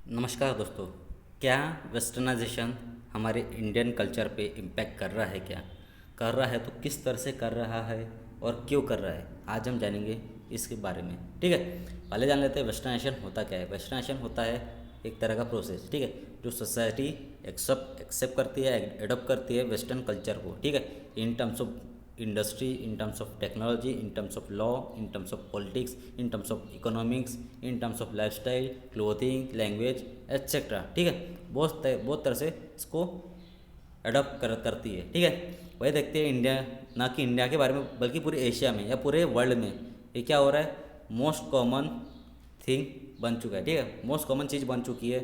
नमस्कार दोस्तों। क्या वेस्टर्नाइजेशन हमारे इंडियन कल्चर पे इम्पैक्ट कर रहा है? क्या कर रहा है तो किस तरह से कर रहा है और क्यों कर रहा है, आज हम जानेंगे इसके बारे में। ठीक है, पहले जान लेते हैं वेस्टर्नाइजेशन होता क्या है। वेस्टर्नाइजेशन होता है एक तरह का प्रोसेस, ठीक है, जो सोसाइटी एक्सेप्ट करती है, एडॉप्ट करती है वेस्टर्न कल्चर को, ठीक है, in terms of industry, in terms of technology, in terms of law, in terms of politics, in terms of economics, in terms of lifestyle, clothing, language etcetera. ठीक है, बहुत तरह से इसको अडॉप्ट करती है। ठीक है, वही देखते हैं इंडिया, ना कि इंडिया के बारे में बल्कि पूरे एशिया में या पूरे वर्ल्ड में ये क्या हो रहा है, मोस्ट कॉमन थिंग बन चुका है। ठीक है, मोस्ट कॉमन चीज़ बन चुकी है,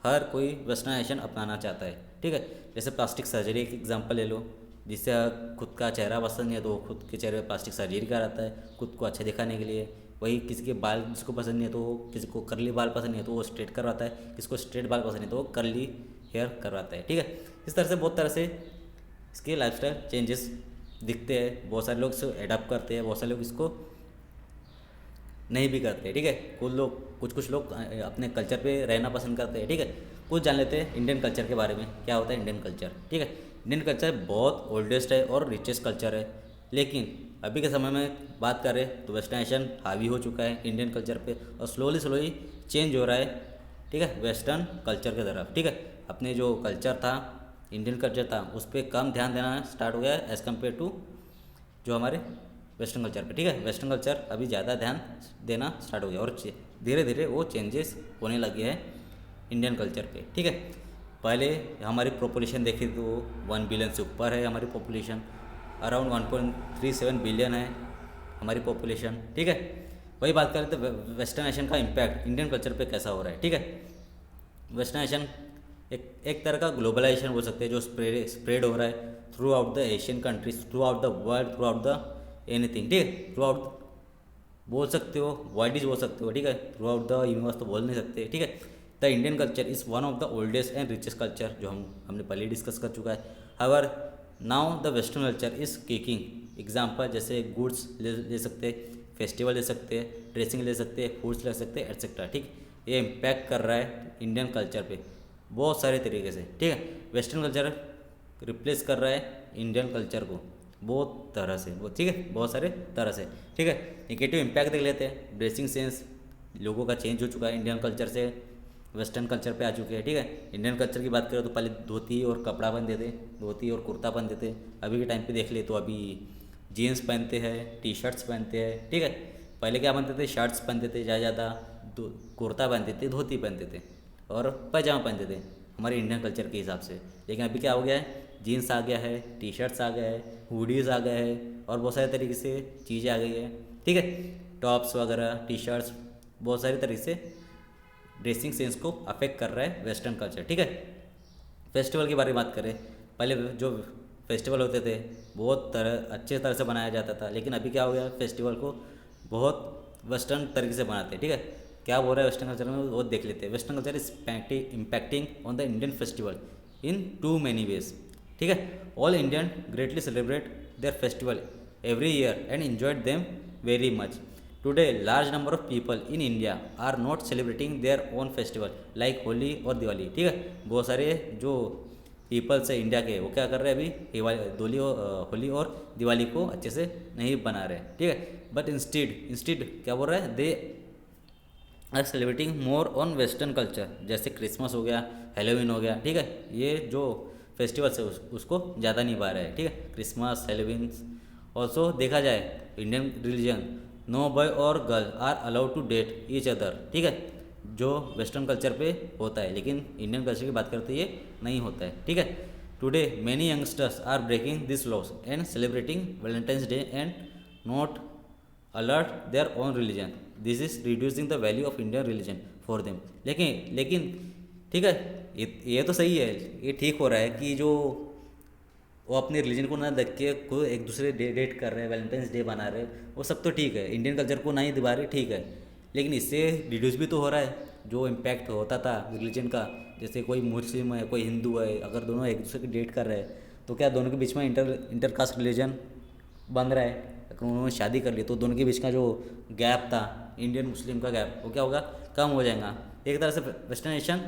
हर कोई वेस्टर्नाइजेशन अपनाना चाहता है। ठीक है, जैसे प्लास्टिक सर्जरी एक एग्जांपल ले लो, जिससे खुद का चेहरा पसंद नहीं है तो वो खुद के चेहरे पे प्लास्टिक सर्जरी कराता है खुद को अच्छा दिखाने के लिए। वही किसी के बाल जिसको पसंद नहीं है तो किसी को करली बाल पसंद नहीं है तो वो स्ट्रेट करवाता है, किसी को स्ट्रेट बाल पसंद नहीं है तो वो करली हेयर करवाता है। ठीक है, इस तरह से बहुत तरह से इसके लाइफस्टाइल चेंजेस दिखते हैं। बहुत सारे लोग इसको एडाप्ट करते हैं, बहुत सारे लोग इसको नहीं भी करते। ठीक है, कुछ लोग अपने कल्चर पे रहना पसंद करते हैं। ठीक है, कुछ जान लेते हैं इंडियन कल्चर के बारे में, क्या होता है इंडियन कल्चर। ठीक है, इंडियन कल्चर बहुत ओल्डेस्ट है और रिचेस्ट कल्चर है, लेकिन अभी के समय में बात करें तो वेस्टर्नाइजेशन हावी हो चुका है इंडियन कल्चर पे और स्लोली स्लोली चेंज हो रहा है। ठीक है, वेस्टर्न कल्चर की तरफ। ठीक है, अपने जो कल्चर था, इंडियन कल्चर था, उस पर कम ध्यान देना स्टार्ट हो गया है एज़ कम्पेयर टू जो हमारे वेस्टर्न कल्चर पे। ठीक है, वेस्टर्न कल्चर अभी ज़्यादा ध्यान देना स्टार्ट हो गया और धीरे धीरे वो चेंजेस होने लगे हैं इंडियन कल्चर पे। ठीक है, पहले हमारी पॉपुलेशन देखी तो 1 बिलियन से ऊपर है हमारी पॉपुलेशन, अराउंड 1.37 बिलियन है हमारी पॉपुलेशन। ठीक है, वही बात करें तो वेस्टर्नाइजेशन का इम्पैक्ट इंडियन कल्चर पे कैसा हो रहा है। ठीक है, वेस्टर्नाइजेशन एक तरह का ग्लोबलाइजेशन बोल सकते हैं, जो स्प्रेड हो रहा है through out the Asian countries, through out the world, through out the anything. ठीक है, थ्रू आउट बोल सकते हो, वर्ल्ड इज बोल सकते हो। ठीक है, थ्रू आउट द यूनिवर्स तो बोल नहीं सकते। ठीक है, the Indian culture is one of the oldest and richest culture, जो हमने पहले डिस्कस कर चुका है। However now the western culture is kicking. Example जैसे गुड्स ले सकते हैं, फेस्टिवल ले सकते हैं, ड्रेसिंग ले सकते हैं, फूड्स ले सकते हैं एट्सेट्रा। ठीक, ये इम्पैक्ट कर रहा है इंडियन कल्चर पे बहुत सारे तरीके से। ठीक है, वेस्टर्न कल्चर रिप्लेस कर रहा है इंडियन कल्चर को बहुत तरह से, वो ठीक है, बहुत सारे तरह से। ठीक है, निगेटिव इम्पैक्ट देख लेते हैं। ड्रेसिंग सेंस लोगों का चेंज हो चुका है, इंडियन कल्चर से वेस्टर्न कल्चर पे आ चुके हैं। ठीक है, इंडियन कल्चर की बात करें तो पहले धोती और कपड़ा पहनते थे, धोती और कुर्ता पहनते थे। अभी के टाइम पे देख ले तो अभी जीन्स पहनते हैं, टी शर्ट्स पहनते हैं। ठीक है, पहले क्या पहनते थे, शर्ट्स पहनते थे ज़्यादा, कुर्ता पहनते थे, धोती पहनते थे और पैजामा पहनते थे हमारे इंडियन कल्चर के हिसाब से। लेकिन अभी क्या हो गया है, जीन्स आ गया है, टी शर्ट्स आ गया है, हुडीज़ आ गए हैं और बहुत सारे तरीके से चीज़ें आ गई है। ठीक है, टॉप्स वगैरह, टी शर्ट्स, बहुत सारे तरीके से ड्रेसिंग सेंस को अफेक्ट कर रहा है वेस्टर्न कल्चर। ठीक है, फेस्टिवल के बारे में बात करें, पहले जो फेस्टिवल होते थे बहुत अच्छे तरह से बनाया जाता था, लेकिन अभी क्या हो गया, फेस्टिवल को बहुत वेस्टर्न तरीके से बनाते हैं। ठीक है, क्या बोल रहा है वेस्टर्न कल्चर में वो देख लेते हैं। Western culture is impacting on the Indian festival in too many ways. ठीक है, all Indian greatly celebrate their festival every year and enjoyed them very much. Today, large number of people in India are not celebrating their own festival like Holi और दिवाली। ठीक है, बहुत सारे जो peoples है India के वो क्या कर रहे हैं, अभी होली और दिवाली को अच्छे से नहीं बना रहे। ठीक है, बट इंस्टीड क्या बोल रहा है, they are celebrating more on western culture, जैसे क्रिसमस हो गया, हेलोविन हो गया। ठीक है, ये जो फेस्टिवल्स है उसको ज़्यादा नहीं पा रहे हैं। ठीक है, क्रिसमस, हेलोविन। ऑल्सो देखा जाए इंडियन रिलीजन, नो बॉय और girl are allowed to date each other. ठीक है, जो वेस्टर्न कल्चर पे होता है, लेकिन इंडियन कल्चर की बात करते ये नहीं होता है। ठीक है, today many youngsters are breaking this laws and celebrating Valentine's day and not alert their own religion. This is reducing the value of Indian religion for them. लेकिन ठीक है, ये तो सही है, ये ठीक हो रहा है कि जो वो अपने रिलीजन को ना देख के को एक दूसरे डेट कर रहे हैं, वैलेंटाइंस डे बना रहे हैं, वो सब तो ठीक है, इंडियन कल्चर को नहीं दिखा रहे, ठीक है। लेकिन इससे रिड्यूस भी तो हो रहा है जो इम्पैक्ट होता था रिलीजन का। जैसे कोई मुस्लिम है, कोई हिंदू है, अगर दोनों एक दूसरे की डेट कर रहे हैं तो क्या दोनों के बीच में इंटरकास्ट रिलीजन बन रहा है। अगर उन्होंने शादी कर ली तो दोनों के बीच का जो गैप था, इंडियन मुस्लिम का गैप, वो क्या होगा, कम हो जाएगा। एक तरह से वेस्टर्नाइजेशन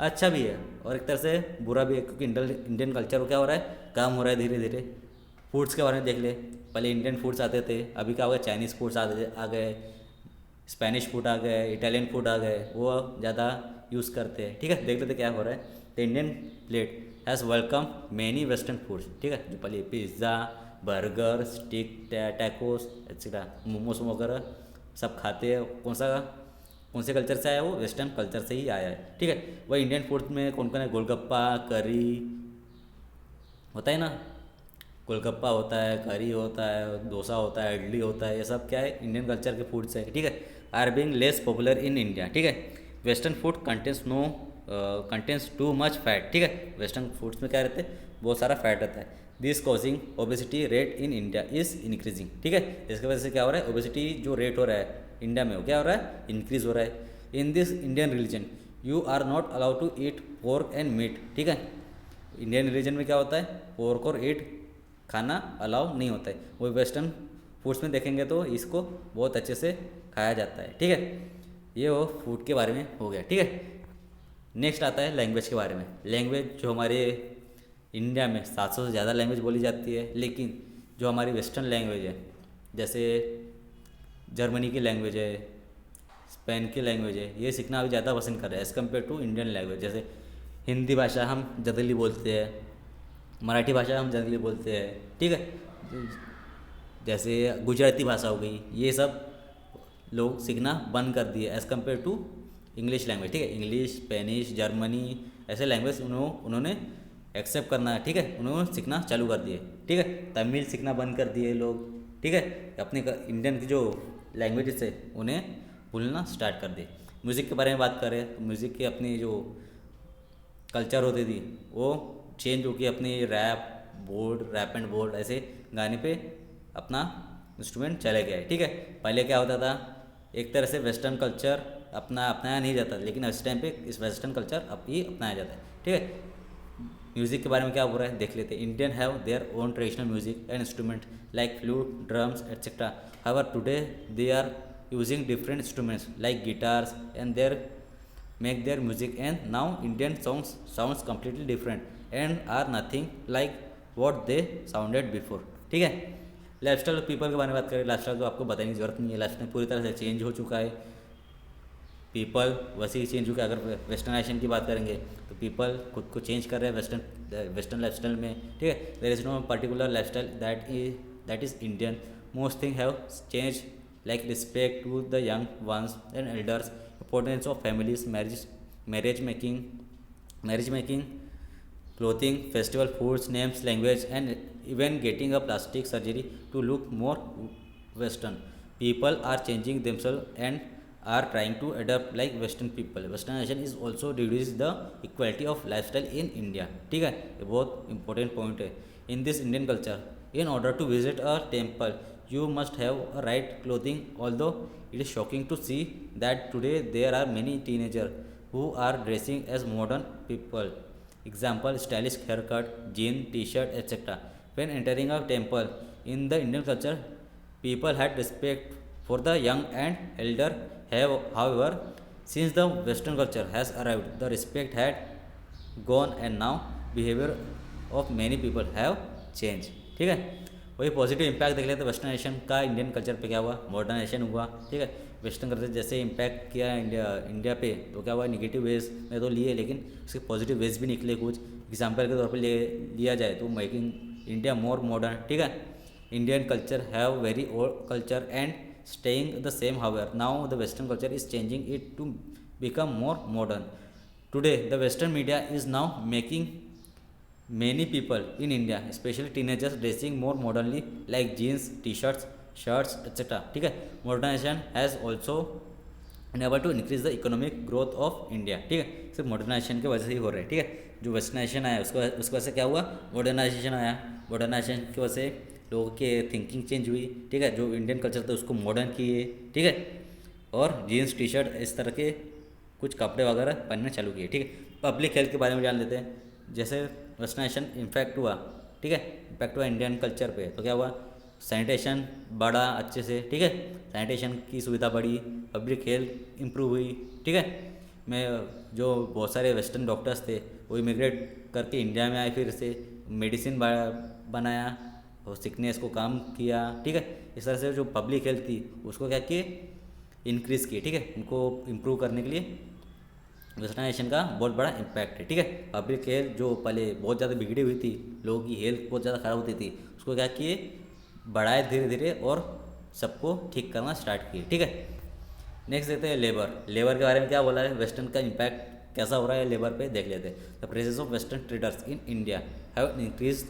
अच्छा भी है और एक तरह से बुरा भी है, क्योंकि इंडियन कल्चर को क्या हो रहा है, काम हो रहा है धीरे धीरे। फूड्स के बारे में देख ले, पहले इंडियन फूड्स आते थे, अभी क्या हो गया, चाइनीज़ फूड्स आ गए, स्पेनिश फूड आ गए, इटालियन फूड आ गए, वो ज़्यादा यूज़ करते हैं। ठीक है, देख लेते क्या हो रहा है। The Indian plate has welcome many western foods. ठीक है, जो पहले pizza, burger, stick, tacos etcetera, momos वगैरह सब खाते हैं। कौन से कल्चर से आया, वो वेस्टर्न कल्चर से ही आया है। ठीक है, वही इंडियन फूड में कौन कौन है, गोलगप्पा, करी होता है ना, गोलगप्पा होता है, करी होता है, डोसा होता है, इडली होता है, ये सब क्या है, इंडियन कल्चर के फूड्स है। ठीक है, are being less popular in India. ठीक है, western food contains too much fat. ठीक है, वेस्टर्न फूड्स में क्या रहते हैं, बहुत सारा फैट रहता है। This causing obesity rate in India is increasing. ठीक है, इसकी वजह से क्या हो रहा है, ओबेसिटी जो रेट हो रहा है इंडिया में, वो क्या हो रहा है, इंक्रीज हो रहा है। In this Indian religion you are not allowed to eat pork and meat. ठीक है, इंडियन रिलीजन में क्या होता है, पोर्क और ईट खाना अलाउ नहीं होता है। वो वेस्टर्न फूड्स में देखेंगे तो इसको बहुत अच्छे से खाया जाता है। ठीक है, ये वो फूड के बारे में हो गया। ठीक है, नेक्स्ट आता है लैंग्वेज के बारे में। लैंग्वेज जो हमारे इंडिया में 700 से ज़्यादा लैंग्वेज बोली जाती है, लेकिन जो हमारी वेस्टर्न लैंग्वेज है, जैसे जर्मनी की लैंग्वेज है, स्पेन की लैंग्वेज है, ये सीखना अभी ज़्यादा पसंद कर रहे हैं as compare to Indian language. जैसे हिंदी भाषा हम जनरली बोलते हैं, मराठी भाषा हम जनरली बोलते हैं। ठीक है, जैसे गुजराती भाषा हो गई, ये सब लोग सीखना बंद कर दिए as compare to English language. ठीक है, इंग्लिश, स्पेनिश, जर्मनी ऐसे लैंग्वेज उन्होंने एक्सेप्ट करना है। ठीक है, उन्होंने सीखना चालू कर दिए। ठीक है, तमिल सीखना बंद कर दिए लोग। ठीक है, अपने इंडियन की जो लैंग्वेजेस है उन्हें भूलना स्टार्ट कर दिए। म्यूज़िक के बारे में बात करें तो म्यूज़िक की अपनी जो कल्चर होती थी वो चेंज होकर अपनी रैप एंड बोल्ड ऐसे गाने पे अपना इंस्ट्रूमेंट चले गए। ठीक है, पहले क्या होता था, एक तरह से वेस्टर्न कल्चर अपनाया नहीं जाता, लेकिन इस टाइम पे इस वेस्टर्न कल्चर अब ही अपनाया जाता है। ठीक है, म्यूज़िक के बारे में क्या हो रहा है देख लेते हैं। Indian have their own traditional music and instrument like flute, drums etcetera. However today they are using different instruments like guitars and their make their music, and now Indian songs sounds completely different and are nothing like what they sounded before। ठीक है, lifestyle of people के बारे में बात करें। Lifestyle तो आपको बताने की जरूरत नहीं है, लाइफस्टाइल पूरी तरह से चेंज हो चुका है। पीपल वैसे ही चेंज हो गया। अगर वेस्टर्नाइजेशन की बात करेंगे तो पीपल खुद को चेंज कर रहे हैं वेस्टर्न लाइफस्टाइल में। ठीक है, there is no particular lifestyle that is Indian. Most thing have change like respect to the young ones and elders, importance of families, marriage making, clothing, festival, foods, names, language, and even getting a plastic surgery to look more western. People are changing themselves and are trying to adapt like western people. Westernization is also reduces the equality of lifestyle in India। ठीक है, ये बहुत important point है। In this Indian culture, in order to visit a temple you must have a right clothing, although it is shocking to see that today there are many teenagers who are dressing as modern people. Example, stylish haircut, jean, t-shirt, etc. When entering a temple in the Indian culture, people had respect for the young and elder. However, since the Western culture has arrived, the respect had gone and now behavior of many people have changed। ठीक है, वही positive impact देख लेते हैं westernisation का Indian culture पे क्या हुआ, मॉडर्नाइजेशन हुआ। ठीक है, वेस्टर्न कल्चर जैसे इम्पैक्ट किया इंडिया पे, तो क्या हुआ, निगेटिव वेज में तो लिए, लेकिन उसके पॉजिटिव वेज भी निकले कुछ। एग्जांपल के तौर पे लिया जाए तो मेकिंग इंडिया मोर मॉडर्न। ठीक है, Indian culture have very old culture and staying the same. However now the western culture is changing it to become more modern. Today the western media is now making many people in India, especially teenagers, dressing more modernly like jeans, t-shirts, shirts, etc. ठीक है, modernization has also enabled to increase the economic growth of India। ठीक है, सिर्फ modernisation की वजह से ही हो रहा है। ठीक है, जो वेस्टर्नाइजेशन आया उसकी वजह से क्या हुआ, मॉडर्नाइजेशन आया। मॉडर्नाइजेशन की वजह से लोगों के थिंकिंग चेंज हुई। ठीक है, जो इंडियन कल्चर था उसको मॉडर्न किए। ठीक है, और जीन्स, टी शर्ट इस तरह के कुछ कपड़े वगैरह पहनने चालू किए। ठीक है, पब्लिक हेल्थ के बारे में जान लेते हैं। जैसे वेस्टर्नाइजेशन इम्पैक्ट हुआ, ठीक है, इम्पैक्ट हुआ इंडियन कल्चर पे, तो क्या हुआ, सैनिटेशन बढ़ा अच्छे से। ठीक है, सैनिटेशन की सुविधा बढ़ी, पब्लिक हेल्थ इम्प्रूव हुई। ठीक है, में जो बहुत सारे वेस्टर्न डॉक्टर्स थे वो इमिग्रेट करके इंडिया में आए, फिर से मेडिसिन बनाया और सिकनेस को काम किया, ठीक है। इस तरह से जो पब्लिक हेल्थ थी उसको क्या किए, इंक्रीज़ किए, ठीक है। उनको इम्प्रूव करने के लिए वेस्टर्नाइजेशन का बहुत बड़ा इम्पैक्ट है, ठीक है। पब्लिक हेल्थ जो पहले बहुत ज़्यादा बिगड़ी हुई थी, लोगों की हेल्थ बहुत ज़्यादा ख़राब होती थी, उसको क्या किए, बढ़ाए धीरे धीरे और सबको ठीक करना स्टार्ट किए, ठीक है। नेक्स्ट देखते हैं लेबर के बारे में क्या बोला है, वेस्टर्न का इम्पैक्ट कैसा हो रहा है लेबर पे, देख लेते हैं। The presence of western traders in India have increase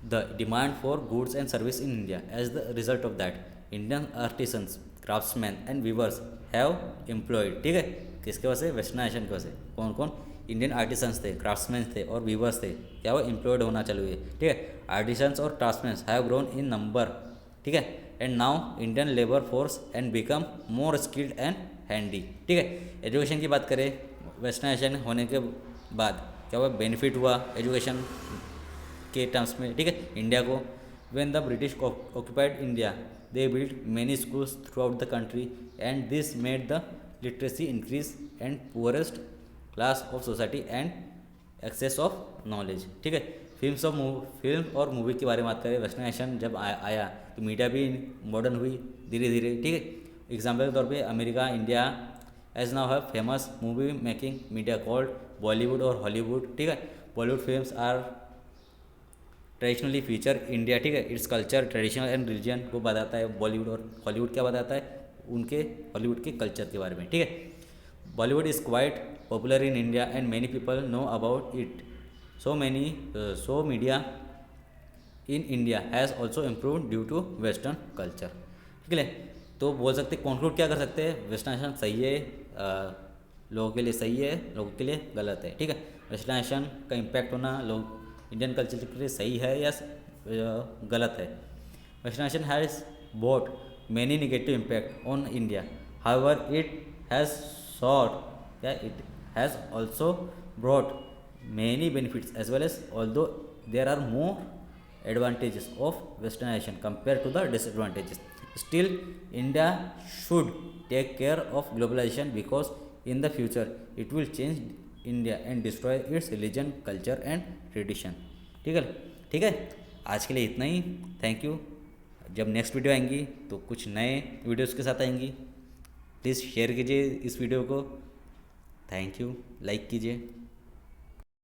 the demand for goods and service in India. As the result of that, Indian artisans, craftsmen and weavers have employed, ठीक है। किसके वजह से, वेस्टर्नाइजेशन की वजह से। कौन कौन, इंडियन आर्टिसंस थे, क्राफ्ट्समैन थे और वीवर्स थे, क्या वो एम्प्लॉयड होना चालू हुए, ठीक है। आर्टिसंस और craftsman have grown in number, ठीक है। And now Indian labour force and become more skilled and handy, ठीक है। एजुकेशन की बात करें, वेस्टर्नाइजेशन होने के बाद क्या हुआ, बेनिफिट हुआ एजुकेशन के टर्म्स में, ठीक है, इंडिया को। When the British occupied India they build many schools throughout the country and this made the literacy increase and poorest class of society and access of knowledge, ठीक है। Film और movie के बारे में बात करें, westernisation जब आया तो मीडिया भी मॉडर्न हुई धीरे धीरे, ठीक है। एग्जाम्पल के तौर पे America, India as now have famous movie making media called Bollywood और हॉलीवुड, ठीक है। Bollywood films are traditionally feature India, ठीक है, it's culture, traditional and religion को बताता है बॉलीवुड। और हॉलीवुड क्या बताता है, उनके हॉलीवुड के कल्चर के बारे में, ठीक है। Bollywood is quite popular in India and many people know about it, so media in India has also improve due to western culture, ठीक है। तो बोल सकते, कंक्लूड क्या कर सकते हैं, वेस्टर्नाइजेशन सही है, लोगों के लिए सही है, लोगों के लिए गलत है, ठीक है। वेस्टर्नाइजेशन का इम्पैक्ट होना लोग इंडियन कल्चर के लिए सही है या गलत है। Westernization has bought many negative impact on India, however it has sought it has also brought many benefits as well as, although there are more advantages of westernization compared to the disadvantages. Still, India should take care of globalization because in the future it will change India and destroy its religion, culture and tradition. ठीक है, ठीक है। आज के लिए इतना ही, thank you. जब next video आएंगी तो कुछ नए वीडियोस के साथ आएंगी। प्लीज़ शेयर कीजिए इस वीडियो को, थैंक यू, लाइक कीजिए।